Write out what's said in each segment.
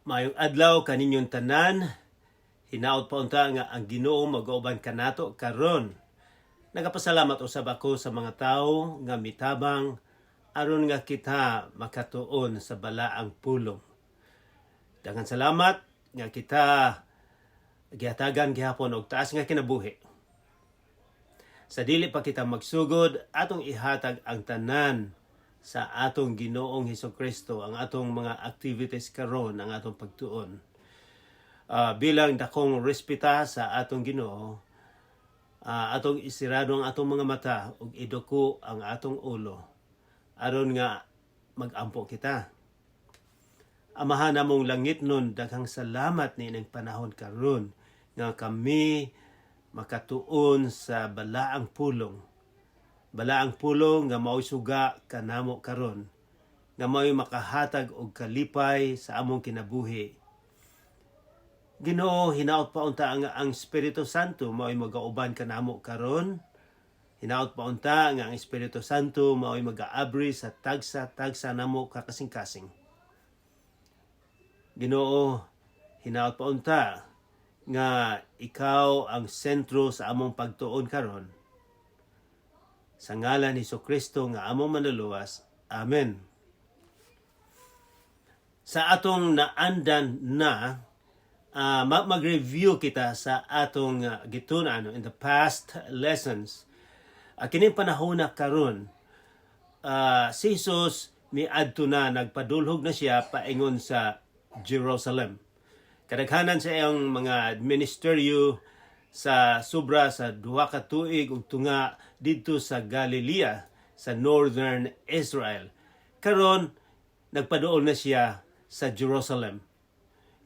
Mayong adlaw kaninyong tanan, hinaot pa unta nga ang Ginoo mag-auban kanato karon. Nagapasalamat usab ako sa mga tawo nga mitabang aron nga kita makatuon sa balaang pulong. Daghang salamat nga kita gihatagan gihapon og taas nga kinabuhi. Sa dili pa kita magsugod, atong ihatag ang tanan sa atong Ginoong Hesukristo, ang atong mga activities karon, ang atong pagtuon. Bilang dakong respeta sa atong Ginoo, atong isirado ang atong mga mata ug iduko ang atong ulo aron nga magampo kita. Amahan namong langit nun, daghang salamat ni ining panahon karon nga kami makatuon sa balaang pulong. Balaang pulong nga mao'y suga kanamo karon, nga mao'y makahatag og kalipay sa among kinabuhi. Ginoo, hinaot pa unta nga ang Espiritu Santo mao'y magauban kanamo karon. Hinaot pa unta nga ang Espiritu Santo mao'y mag-aabri sa tagsa namo kakasing-kasing. Ginoo, hinaot pa unta nga ikaw ang sentro sa among pagtuon karon. Sa ngalan ni Jesucristo nga among manluluwas. Amen. Sa atong naandan na, mag-review kita sa atong gitunan in the past lessons. Kining panahon na karon, si Jesus miadto na, nagpadulhog na siya paingon sa Jerusalem. Kadaghanan sa iyang mga ministeryo sa sobra sa 2 ka tuig ug tunga didto sa Galilea sa northern Israel. Karon nagpaduol na siya sa Jerusalem.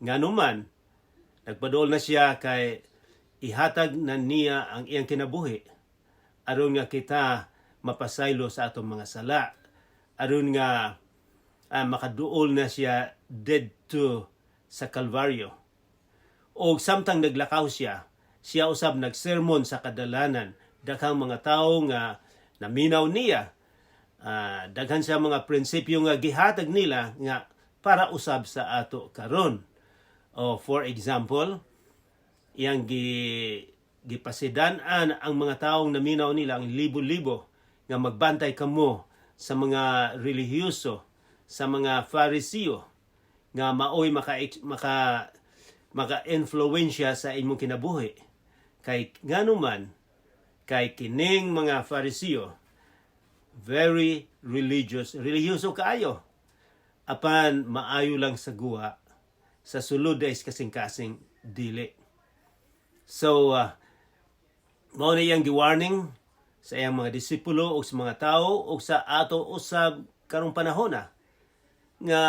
Nganuman nagpaduol na siya kay ihatag na niya ang iyang kinabuhi aron nga kita mapasaylo sa atong mga sala, aron nga makaduol na siya didto sa Kalbaryo. O samtang naglakaw siya usab nagsermon sa kadalanan. Daghang mga tao nga naminaw niya. Daghan siya mga prinsipyo nga gihatag nila nga para usab sa ato karon. For example, iyang gipasidan-an ang mga taong naminaw nila, ang libo-libo, nga magbantay kamo sa mga relihiyoso, sa mga Fariseo, nga maoy maka-influensya sa imong kinabuhi. Kay nganuman, kay kining mga Fariseo, very religyoso kaayo. Apan maayo lang sa guwa, sa sulod is kasing-kasing dili. So, mao na iyang gi-warning sa iyang mga disipulo o sa mga tao o sa ato usab karong panahon na nga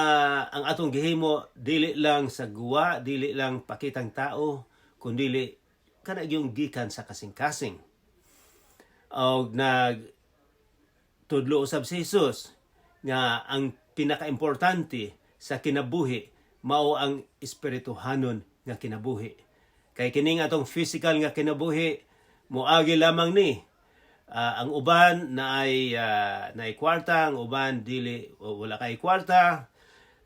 ang atong gihimo dili lang sa guwa, dili lang pakitang tao, kundi kana yung gikan sa kasing-kasing. Og tudlo usab si Jesus nga ang pinaka-importante sa kinabuhi mao ang espirituhanon nga kinabuhi. Kay kining atong physical nga kinabuhi moagi lamang ni. Ang uban naay kwarta, ang uban dili wala kay kwarta,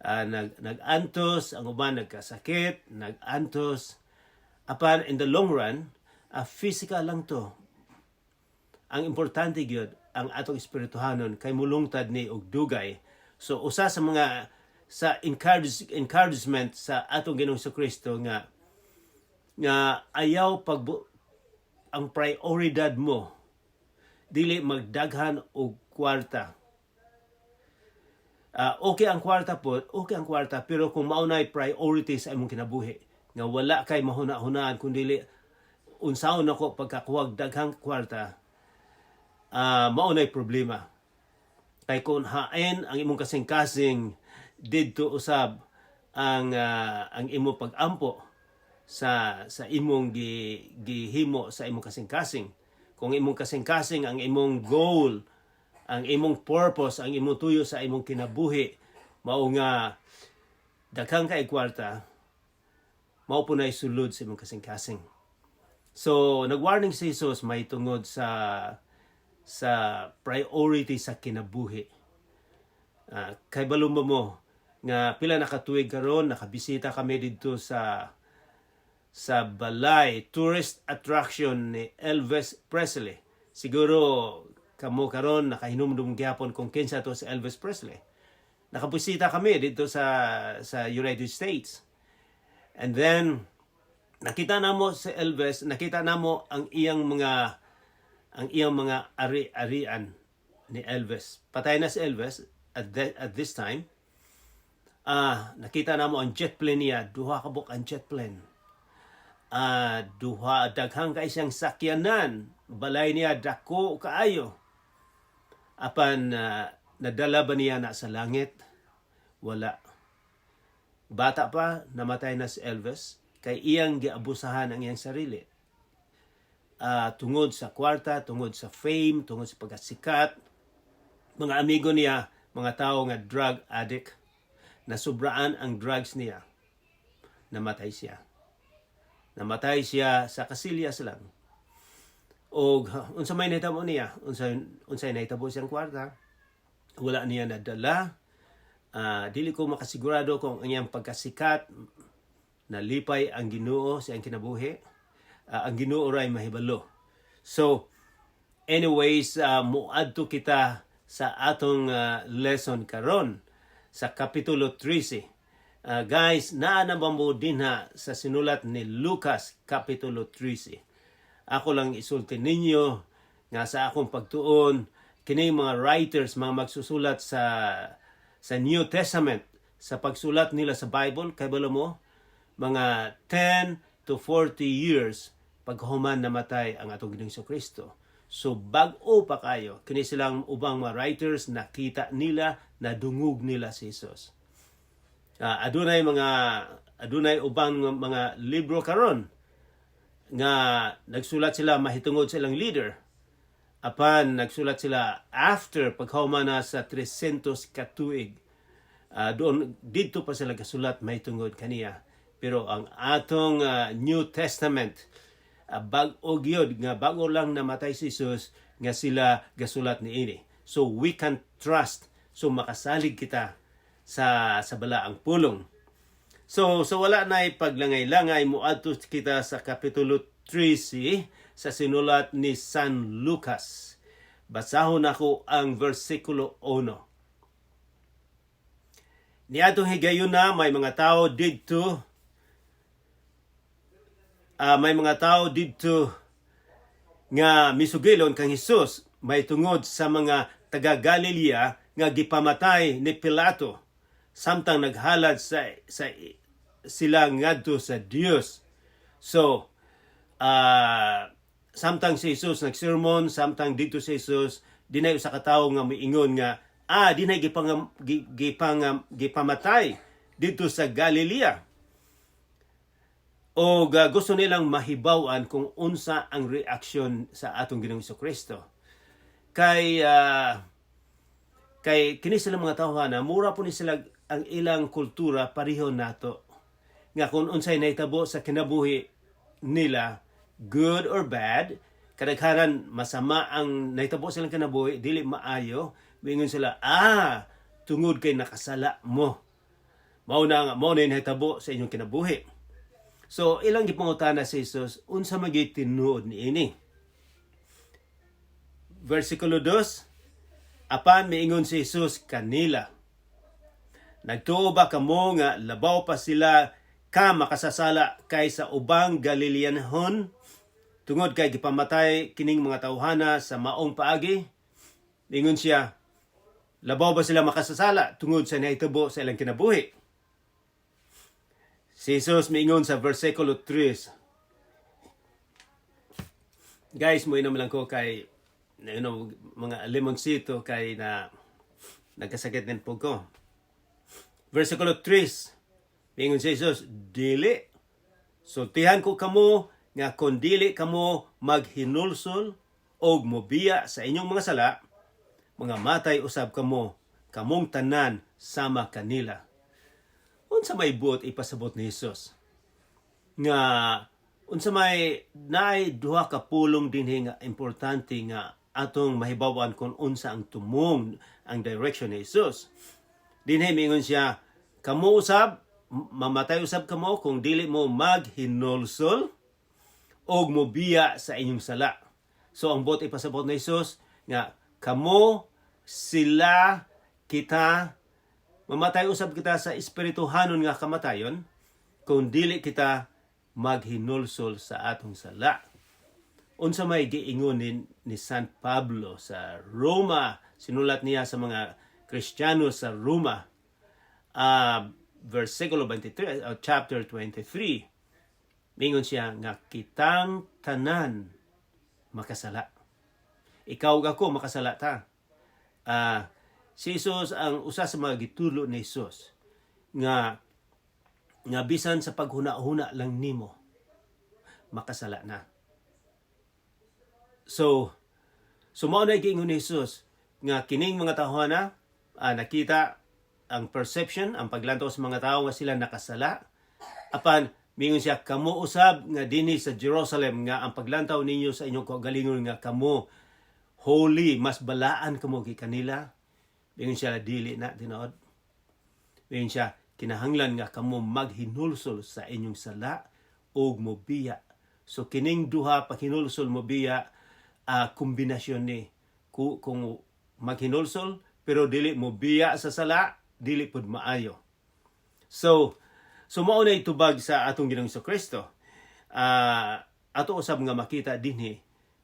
nag-antos, ang uban nagkasakit, nag-antos. Apan in the long run, physical lang to. Ang importante gyud ang atong espirituhanon kay mulungtad ni og dugay. So usa sa mga sa encouragement sa atong Ginoong Jesucristo nga ayaw ang prioridad mo dili magdaghan og kwarta. Okay ang kwarta po, pero kung maunay priority sa imong kinabuhi, nga wala kay mahuna-hunaan kundi unsaon ako pagkakuwag daghang kwarta, maunay problema. Kay kung hain ang imong kasing-kasing didto usab ang imong pag-ampo sa imong gihimo sa imong kasing-kasing. Kung imong kasing-kasing ang imong goal, ang imong purpose, ang imong tuyo sa imong kinabuhi mao nga daghang kay kwarta, mao po na isulod sa imong kasing-kasing. So nagwarning si Jesus may tungod sa priority sa kinabuhi. Kay balumba mo nga pila na katuig karon nakabisita kami dito sa balay tourist attraction ni Elvis Presley. Siguro kamo karon nakahinumdum gyapon kung kinsa to si Elvis Presley. Nakabisita kami dito sa United States. And then nakita namo si Elvis, nakita namo ang iyang mga ari-arian ni Elvis. Patay na si Elvis at this time. Nakita namo ang jet plane niya, duha ka buk ang jet plane. Daghang kay siyang sakyanan, balay niya dako kaayo. Apan nadala ba niya na sa langit? Wala. Bata pa, namatay na si Elvis, kay iyang giabusahan ang iyang sarili. Tungod sa kwarta, tungod sa fame, tungod sa pagkasikat. Mga amigo niya, mga tao nga drug addict, nasubraan ang drugs niya, namatay siya. Namatay siya sa kasilyas lang. O unsa may nahitabo niya, unsay nahitabo siyang kwarta, wala niya nadala. Dili ko makasigurado kung ang iyang pagkasikat nalipay ang Ginoo sa iyang kinabuhi. Ang Ginoo ray mahibalo. So anyways, muadto kita sa atong lesson karon sa Kapitulo 13. Guys, naa na ba mo dinha sa sinulat ni Lucas, Kapitulo 13. Ako lang isulti ninyo nga sa akong pagtuon, kini mga writers, mga magsusulat sa New Testament, sa pagsulat nila sa Bible, kay balo mo, mga 10 to 40 years paghuman namatay ang atong Ginoong Kristo. So bag-o pa kayo, kini silang ubang mga writers, nakita nila, nadungog nila si Jesus. Adunay ubang mga libro karon nga nagsulat sila mahitungod sa ilang leader. Apan nagsulat sila after paghuman na sa 300 katuig. Doon dito pa sila gasulat mahitungod kaniya. Pero ang atong New Testament, bag-o gyud nga bago lang namatay si Jesus nga sila gasulat niini. So we can trust, so makasalig kita sa balaang pulong. So wala na paglangay-langay, muadto kita sa Kapitulo 13 sa sinulat ni San Lucas. Basahon ako ang versikulo 1. Niadtong higayon na may mga tao didto nga misugilon kang Hesus may tungod sa mga taga Galilea nga gipamatay ni Pilato samtang naghalad sa sila ngadto sa Dios. So samtang si Jesus nagsermon, samtang dito si Jesus, dinay usa ka tawo nga miingon nga dinay gipamatay dito sa Galilea. O gusto nilang mahibawan kung unsa ang reaksyon sa atong Ginoong Kristo. Kay kini sila mga tawhana, mura po ni sila ang ilang kultura pareho nato. Nga kung unsay nahitabo sa kinabuhi nila, good or bad, kadaghanan masama ang nahitabo silang kinabuhi, dili maayo, mingon sila, tungod kay nakasala mo. Mao na nahitabo sa inyong kinabuhi. So, ilang gipangutana si Jesus, unsa magay tinuod niini? Versikulo 2, apan miingon si Jesus kanila, nagtuo ba kamo nga labaw pa sila ka makasasala kaysa ubang Galileanhon tungod kay gipamatay kining mga tawhana sa maong paagi? Miingon siya, labaw ba sila makasasala tungod sa nahitabo sa ilang kinabuhi? Si Jesus miingon sa versikulo 3. Guys, mo inom lang ko kay mga lemonsito kay na nagkasakit din po ko. Versikulo 3. Miingon si Jesus, dili. Sultihan ko kamo nga kung dili kamo maghinulsol o mobiya sa inyong mga sala, mga matay usab kamo, kamong tanan sama kanila. Unsa may buot ipasabot ni Jesus? Nga unsa may naay duha ka pulong dinhi nga importante nga atong mahibawan kung unsa ang tumong ang direction ni Jesus. Dinhi miingon siya, kamo usab mamatay usab kamo kung dili mo maghinulsol og mobiya sa inyong sala. So ang bot ipasabot na Hesus nga kamo, sila, kita, mamatay usab kita sa espirituhanon nga kamatayon kung dili kita maghinulsol sa atong sala. Unsa may giingon ni San Pablo sa Roma, sinulat niya sa mga Kristiyano sa Roma, versikulo 23, chapter 23. Mingon siya nga kitang tanan makasala. Ikaw ug ako makasala ta. Si Jesus ang usa sa mga gitulo ni Jesus nga bisan sa paghuna-huna lang nimo makasala na. So mao na giingon ni Jesus nga kining mga tawhana nakita ang perception, ang paglantaw sa mga tao nga sila nakasala. Apan mingon siya, kamo usab nga dinhi sa Jerusalem nga ang paglantaw ninyo sa inyong kaugalingon nga kamo holy, mas balaan kamo gikan kanila. Mingon siya, dili na tinuod. Mingon siya, kinahanglan nga kamo maghinulsol sa inyong sala ug mobiya. So kining duha paghinulsol mobiya kombinasyon ni kung maghinulsol pero dili mobiya sa sala, dili pud maayo. So mao na itubag sa atong Ginoong Kristo. Ato usab nga makita dinhi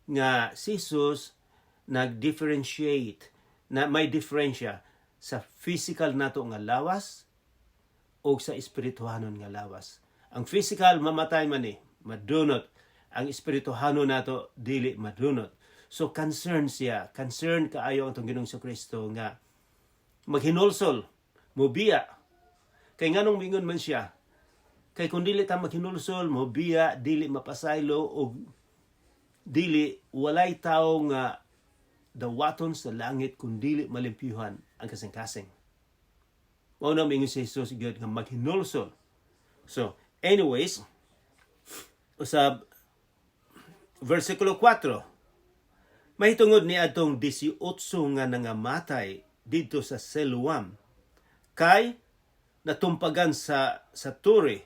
nga si Jesus nag-differentiate, na may diferensya sa physical nato nga lawas o sa espirituhanon nga lawas. Ang physical mamatay man madunot. Ang espirituhanon nato dili madunot. So concerned kaayo ang atong Ginoong Kristo nga maghinulsol, mobiya. Kay nganong mingon man siya, kay kung dili ta maghinulsol, mobiya, dili mapasaylo, o dili walay tao nga dawaton sa langit kung dili malimpyuhan ang kasing-kasing. Mao na mingon si Jesus gyud nga maghinulsol. So, anyways, usab versikulo 4. Mahitungod ni atong 18 nga nangamatay didto sa Siloam kay natumpagan sa turi.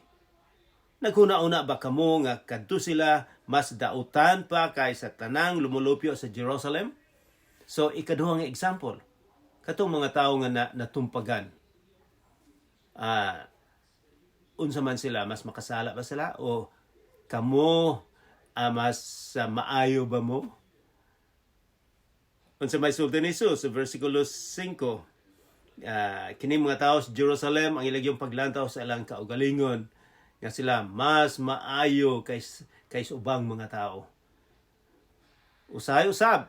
Naghuna-una ba kamo nga kadto sila mas dautan pa kay sa tanang lumulupyo sa Jerusalem? So ikaduhang example, katong mga tao nga natumpagan. Unsa man sila, mas makasala ba sila o kamo mas maayo ba mo? Unsa may sulti ni Jesus sa versikulo 5. Kini mga tao sa Jerusalem ang ilang paglantaw sa ilang kaugalingon nga sila mas maayo kaysa ubang mga tao. Usab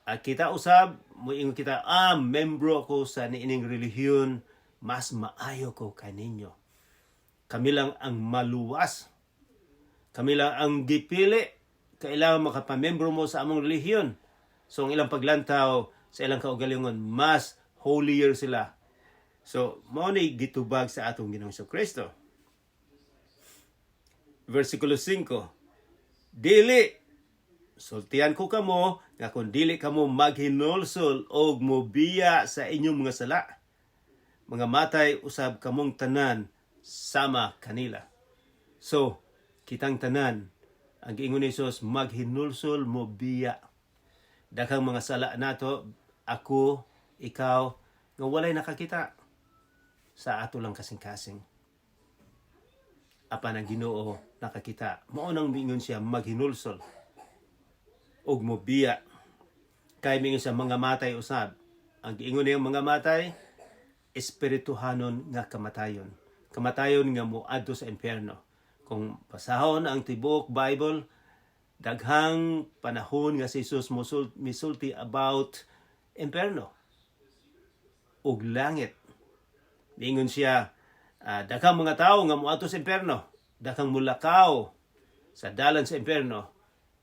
kita usab moingon kita membro ako sa niining relihiyon, mas maayo ko kaninyo. Kami lang ang maluwas, kami lang ang gipili, kailangan makapamembro mo sa among relihiyon. So ang ilang paglantaw sa ilang kaugalingon, mas holier sila. So mao ni gitubag sa atong Ginoong Kristo. Versikulo 5. Dili sultian ko kamo nga kung dili kamo maghinulsol og mobiya sa inyong mga sala, mga matay usab kamong tanan sama kanila. So kitang tanan ang giingon ni Jesus, maghinulsol mobiya. Daghang mga sala nato, ako, ikaw, nga walay nakakita sa ato lang kasing-kasing. Apan ang Ginoo nakakita. Mao nang mingon siya maghinulsol og mobiya. Kay mingon siya mga matay usab. Ang giingon niyang mga matay, espirituhanon nga kamatayon. Kamatayon nga moadto sa impyerno. Kung basahon ang tibuok Bible, daghang panahon nga si Jesus misulti about impyerno ug langit. Mingon siya, daghang mga tao nga moadto sa impyerno, daghang mulakaw sa dalan sa impyerno,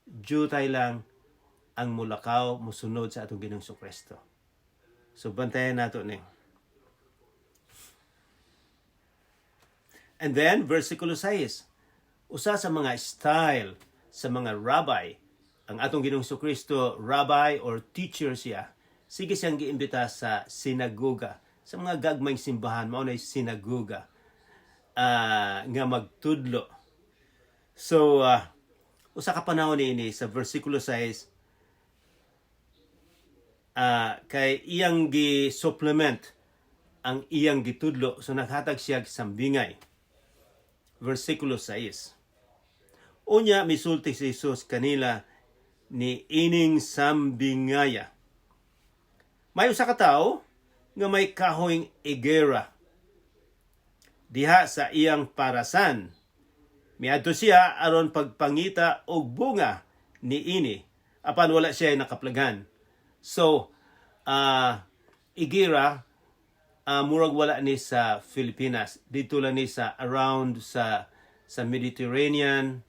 jutay lang ang mulakaw musunod sa atong Ginoong Kristo. So bantayan nato ni. And then versikulo 6. Usa sa mga style sa mga rabbi, ang atong Ginoong Kristo rabbi or teacher siya. Sige siyang giimbita sa sinagoga, sa mga gagmayng simbahan mao na sinagoga nga magtudlo. So usa ka panahon ini sa versikulo 6 kay iyang gi-supplement ang iyang gitudlo, so naghatag siya sambingay. Versikulo 6. Unya misulti si Jesus kanila ni ining sambingaya. May usa ka tawo nga may kahoyng igera diha sa iyang parasan. Miadto siya aron pagpangita og bunga ni ini apan wala siya nakaplagan. So igera murag wala ni sa Pilipinas, dito lang ni sa around sa Mediterranean,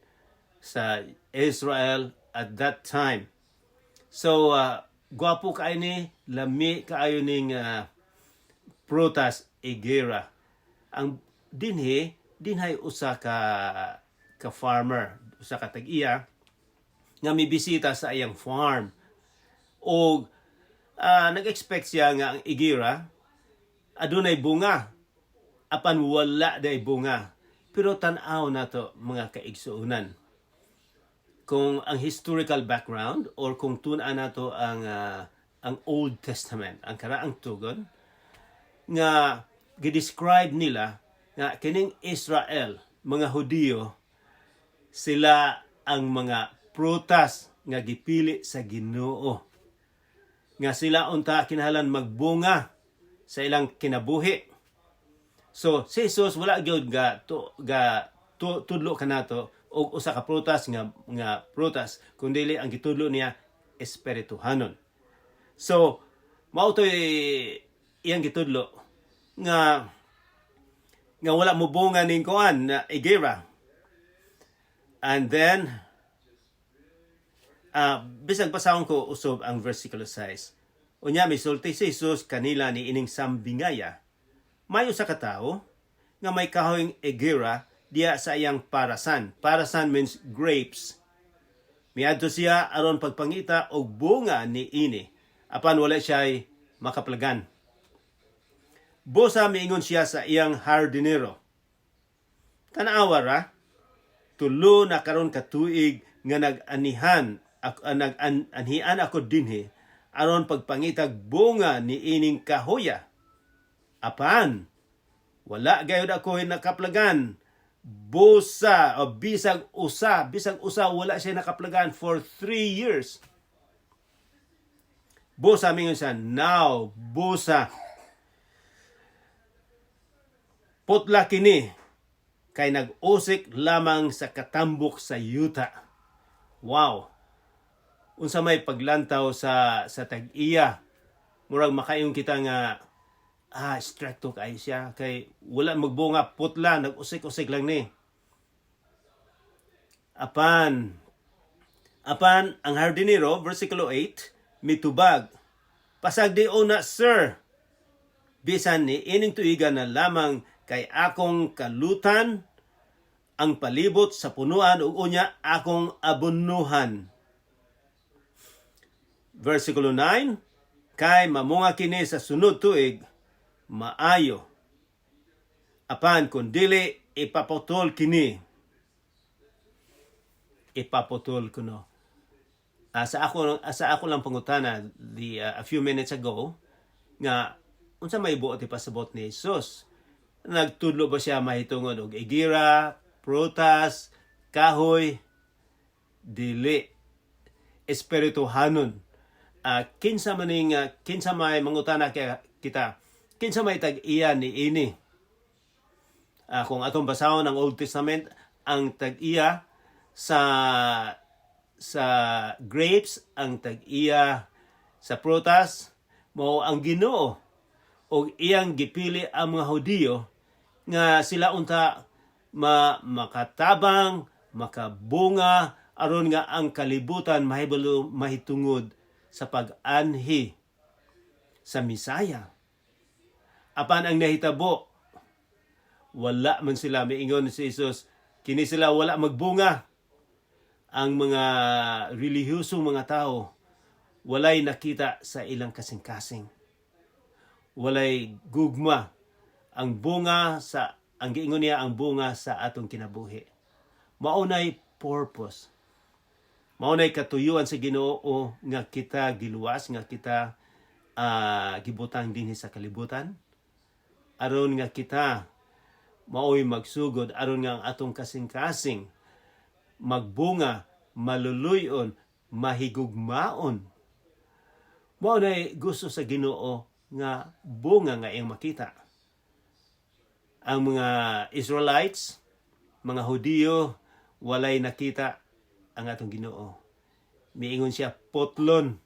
sa Israel at that time. So gwapo kaayo ni, lami kaayo ning prutas igera. Ang dinhay usa ka farmer, usa ka tag-iya nga mibisita sa iyang farm o nag-expect siya nga ang igera adunay bunga apan wala day bunga. Pero tan-aw nato mga kaigsuunan, kung ang historical background or kung tun-an nato ang Old Testament, ang karaang tugon nga gidescribe nila nga kining Israel, mga Hudiyo, sila ang mga prutas nga gipili sa Ginoo, nga sila unta kinahanglan magbunga sa ilang kinabuhi. So si Jesus wala gyud tudlo kanato og usa ka prutas nga prutas, kundi ang gitudlo niya espirituhanon. So mao toy iyang gitudlo nga wala mo bunga ning kuan na igera. And then bisag pasahon ko usob ang versikulo 6. Unya misulti si Jesus kanila ni ining sambingaya. May usa ka tawo nga may kahoyng igera diya sa iyang parasan. Parasan means grapes. Miadto siya aron pagpangita og bunga ni ini apan wala siya makaplagan. Busa miingon siya sa iyang hardinero, "Tanaawa ra, tulo na karon ka tuig nga nag-anhian ako dinhi aron pagpangitag bunga ni ining kahoya. Apan wala gayud ako nakaplagan. Busa o bisag usa wala siya nakaplagan for 3 years." Busa mingon siya, "Now, busa, putla kini kay nag-usik lamang sa katambok sa yuta." Wow. Unsa may paglantaw sa tag-iya. Murag makayong kita nga stricto kay siya kay wala magbunga, putla, nag-usik-usik lang ni. Apan ang hardinero, versikulo 8, mitubag, "Pasagdio na, sir, bisan ni ining tuiga na lamang kay akong kalutan ang palibot sa punuan ug unya akong abunuhan." Versikulo 9, "Kay mamunga kini sa sunod tuig, maayo. Apan kung dili, ipaputol kini." Ipaputol kuno. Sa ako lang pangutana a few minutes ago nga unsa may buot ipasabot ni Jesus. Nagtudlo ba siya mahitungod og igira, prutas, kahoy? Dili. Espirituhanon. Kinsa may mangutana kita, kinsa may tag-iya ni ini? Kung atong basahon ang Old Testament, ang tag-iya sa grapes, ang tag-iya sa prutas, mao ang Ginoo. O iyang gipili ang mga Hudiyo nga sila unta makatabang, makabunga, aron nga ang kalibutan mahibalo mahitungod sa pag-anhi sa Misaya. Apan ang nahitabo, wala man sila, miingon si Jesus, kini sila wala magbunga. Ang mga relihiyosong mga tao walay nakita sa ilang kasing-kasing. walay gugma. Ang bunga ang giingon niya ang bunga sa atong kinabuhi. Maunay purpose. Maunay katuyuan sa Ginoo nga kita giluwas, nga kita gibutang dinhi sa kalibutan. Aron nga kita maoy magsugod, aron nga ang atong kasing-kasing magbunga, maluluyon, mahigugmaon. Maunay gusto sa Ginoo nga bunga nga iyang makita. Ang mga Israelites, mga Hudiyo, walay nakita ang atong Ginoo. Miingon siya potlon.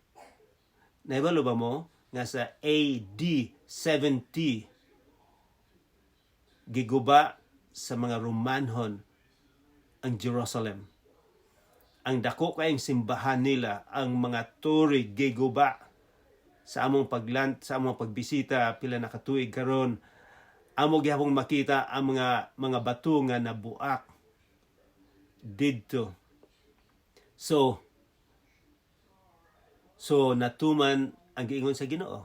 Naibalo ba mo nga sa AD 70 giguba sa mga Romanhon ang Jerusalem. Ang dako kayong simbahan nila, ang mga turig giguba sa among pagbisita pila na katuig karon. Amo gihapon makita ang mga bato nga nabuak didto. So natuman ang giingon sa Ginoo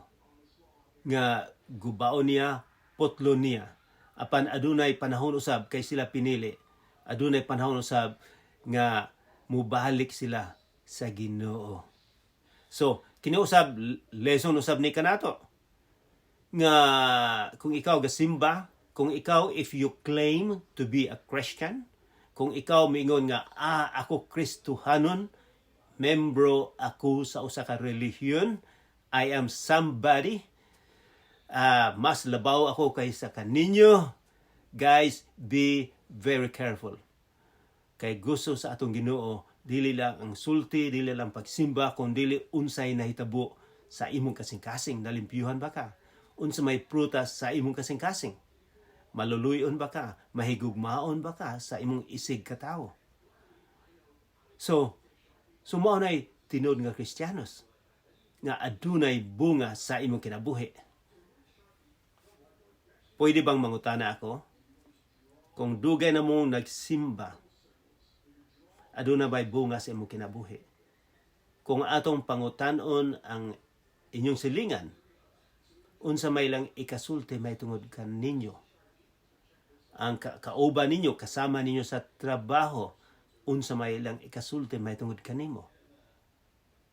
nga gubaon niya, potlon niya. Apan adunay panahon usab kay sila pinili. Adunay panahon usab nga mubalik sila sa Ginoo. So kiniusab lesson usab ni kanato nga kung ikaw gasimba, kung ikaw if you claim to be a Christian, kung ikaw miingon nga ako Kristohanon, membro ako sa usa ka relihiyon, I am somebody, mas labaw ako kaysa kaninyo, guys, be very careful. Kay gusto sa atong Ginoo, dili lang ang sulti, dili lang pagsimba, kundi unsay nahitabo sa imong kasing-kasing. Nalimpyuhan ba ka? Unsa may prutas sa imong kasing-kasing? Maluluyon ba ka? Mahigugmaon ba ka sa imong isig katawo? So mao nay tinud nga Kristiyanos nga adunay bunga sa imong kinabuhi. Pwede bang mangutana ako? Kung dugay na mong nagsimba, aduna ba'y bunga sa imong kinabuhi? Kung atong pangutanon ang inyong silingan, unsa may lang ikasulti may tungod kaninyo. Ang kauban ninyo, kasama ninyo sa trabaho, unsa may lang ikasulti may tungod kanimo.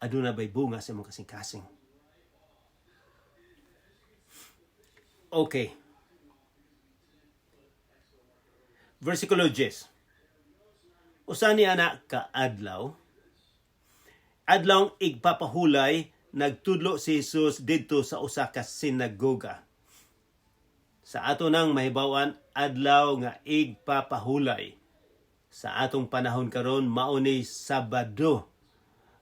Aduna ba'y bunga sa imong kasing-kasing? Okay. Versikulo 10. Usa ni ana ka adlaw igpapahulay, nagtudlo si Jesus didto sa usa ka sinagoga. Sa ato nang mahibawan, adlaw nga igpapahulay. Sa atong panahon karon mao ni Sabado.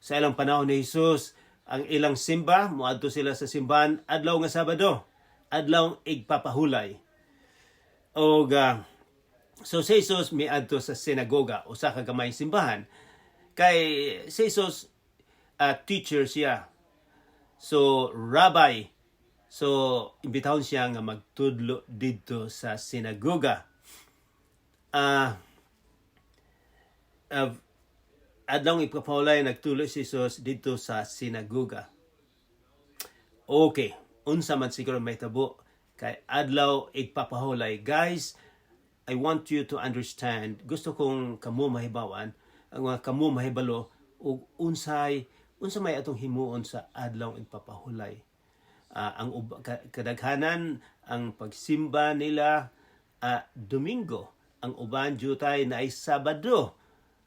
Sa ilang panahon ni Jesus, ang ilang simba, moadto sila sa simbahan adlaw nga Sabado, adlaw igpapahulay. O so si Jesus miadto sa sinagoga, usa ka gamay simbahan. Kay si Jesus teacher siya. So rabbi. So imbitahon siya nga magtudlo didto sa sinagoga. Adlaw igpapahulay, nagtulo si Jesus dito sa sinagoga. Okay, unsa man siguro may tabo kay adlaw igpapahulay. Guys, I want you to understand, gusto kong kamo mahibawan, kamo mahibalo ug unsa may atong himuon sa adlaw igpapahulay. Ang kadaghanan ang pagsimba nila Domingo, ang uban jutay na ay Sabado.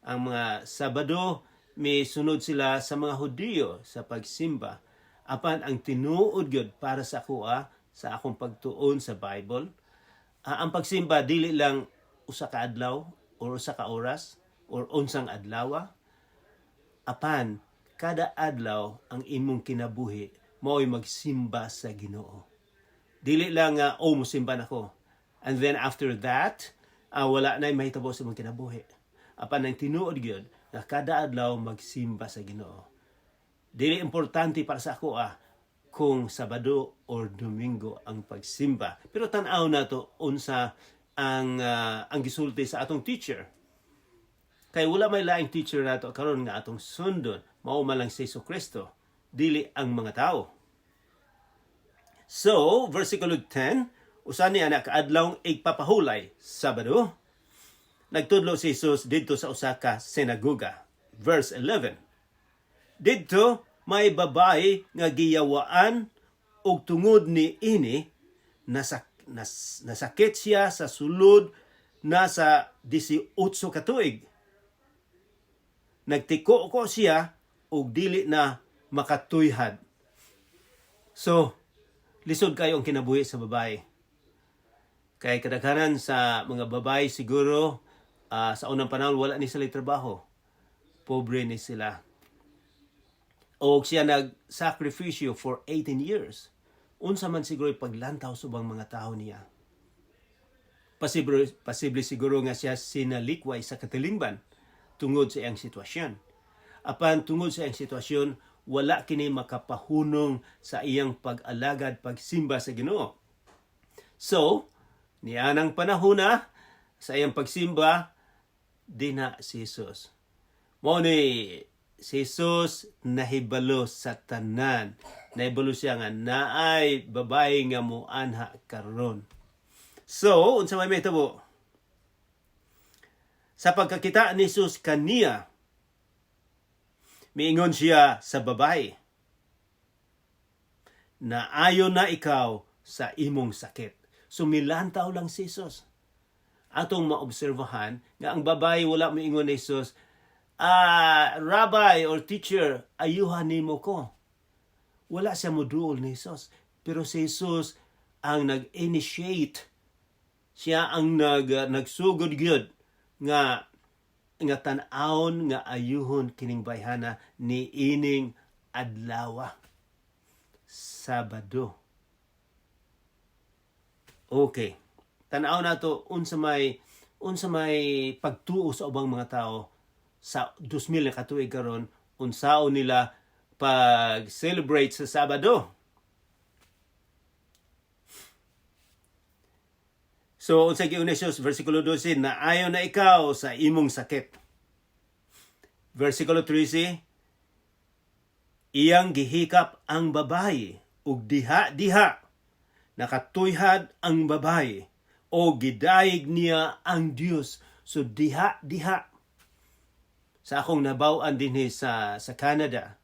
Ang mga Sabado may sunod sila sa mga Hudiyo sa pagsimba. Apan ang tinuod gyud para sa kuha sa akong pagtuon sa Bible, ang pagsimba dili lang usa ka adlaw or usa ka oras or unsang adlaw. Apan kada adlaw ang imong kinabuhi mao'y magsimba sa Ginoo. Dili lang mosimba nako. And then after that, wala na'y mahitabo sa imong kinabuhi. Apan ang tinuod gyud na kada adlaw magsimba sa Ginoo. Dili importante para sa ako kung Sabado or Domingo ang pagsimba. Pero tan-aw nato unsa ang gisulti sa atong teacher. Kay wala may laing teacher nato karon nga atong sundon, mao man lang si Jesucristo, dili ang mga tao. So, versikulo 10, usa ni anak kaadlawng igpapahulay, Sabado. Nagtudlo si Jesus didto sa usa ka sinagoga. Verse 11. Didto may babae nga giyawaan og tungod ni ini nasakit siya sa sulod nasa 18 ka tuig. Nagtiko ko siya og dili na makatuyhad. So, lisod kayo ang kinabuhi sa babae. Kay kadaghanan sa mga babae siguro sa unang panahon wala ni sila trabaho. Pobre ni sila. O siya nag-sacrificio for 18 years. Unsa man siguro paglantaw subang mga tao niya. Posible siguro nga siya sinalikway sa katilingban tungod sa iyang sitwasyon. Apan tungod sa iyang sitwasyon, wala kini makapahunong sa iyang pag-alagad, pagsimba sa Ginoo. So, nianang panahona sa iyang pagsimba, di na si Jesus. Mao ni si Jesus nahibalo sa tanan. Nahibalo siya nga naay babae nga muanha karon. So, unsa may mahitabo? Sa pagkakita ni Jesus kaniya, miingon siya sa babae, na ayon na ikaw sa imong sakit. Sumilantaw lang si Jesus. Atong maobserbahan nga ang babae wala miingon ni Jesus, Rabbi or teacher, ayuhan nimo ko. Wala siya moduol ni Jesus. Pero si Jesus ang nag-initiate. Siya ang nagsugod-gyud nga tan-awon nga ayuhon kining bayhana ni ining adlaw, Sabado. Okay. Tan-aw nato unsa may pagtuo sa ubang mga tao sa 2000 na katuig karon, unsaon nila pag-celebrate sa Sabado. So, unsa giun ni Jesus, versikulo 12, na ayon na ikaw sa imong sakit. Versikulo 13, iyang gihikap ang babae, ug diha-diha, nakatuyhad ang babae, o gidayeg niya ang Dios. So, diha-diha. Sa akong nabaw-an dinhi sa Canada,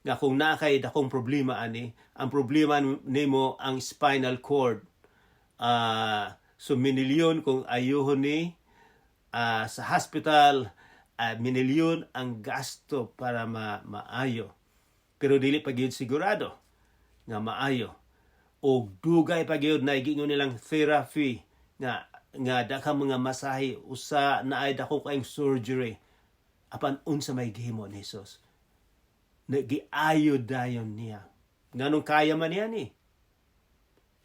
nga kung naakay dakong problema ani, ang problema nimo ang spinal cord. So, minilyon kung ayuhon ni sa hospital, minilyon ang gasto para maayo. Pero dili pa gyud sigurado nga maayo. O dugay pa gyud na igingon nilang therapy nga daghang mga masahe, usa na ay dako kaayong surgery. Apan unsa may gihimo ni Jesus? Nagiayo dayon niya. Nganong kaya man niya ni?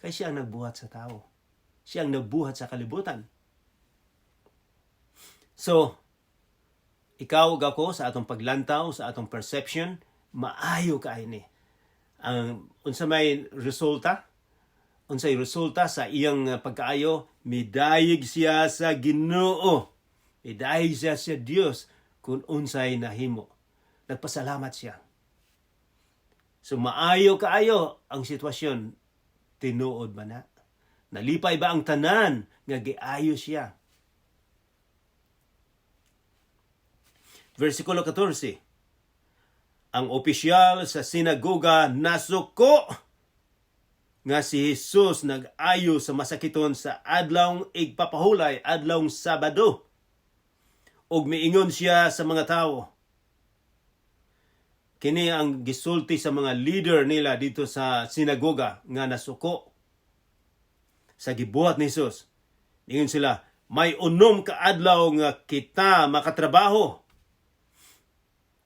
Kay siya ang nagbuhat sa tao. Siya ang nagbuhat sa kalibutan. So, ikaw gako sa atong paglantaw, sa atong perception, maayo kaayo ni. Ang unsa may resulta? Unsay resulta sa iyang pagkaayo? Midayeg siya sa Ginoo. Midayeg siya sa Dios kung unsay nahimo. Nagpasalamat siya. So maayo kaayo ang sitwasyon, tinuod ba na? Nalipay ba ang tanan nga giayo siya? Versikulo 14. Ang opisyal sa sinagoga nasuko nga si Jesus nag-ayo sa masakiton sa adlawng igpapahulay, adlawng Sabado. Og miingon siya sa mga tao. Kini ang gisulti sa mga leader nila dito sa sinagoga nga nasuko sa gibuhat ni Jesus. Ingon sila, may unom ka adlaw nga kita makatrabaho.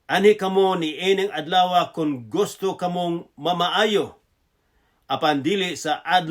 Ani kamo ni ining adlaw kung gusto kamong mamaayo. Apan dili sa adlaw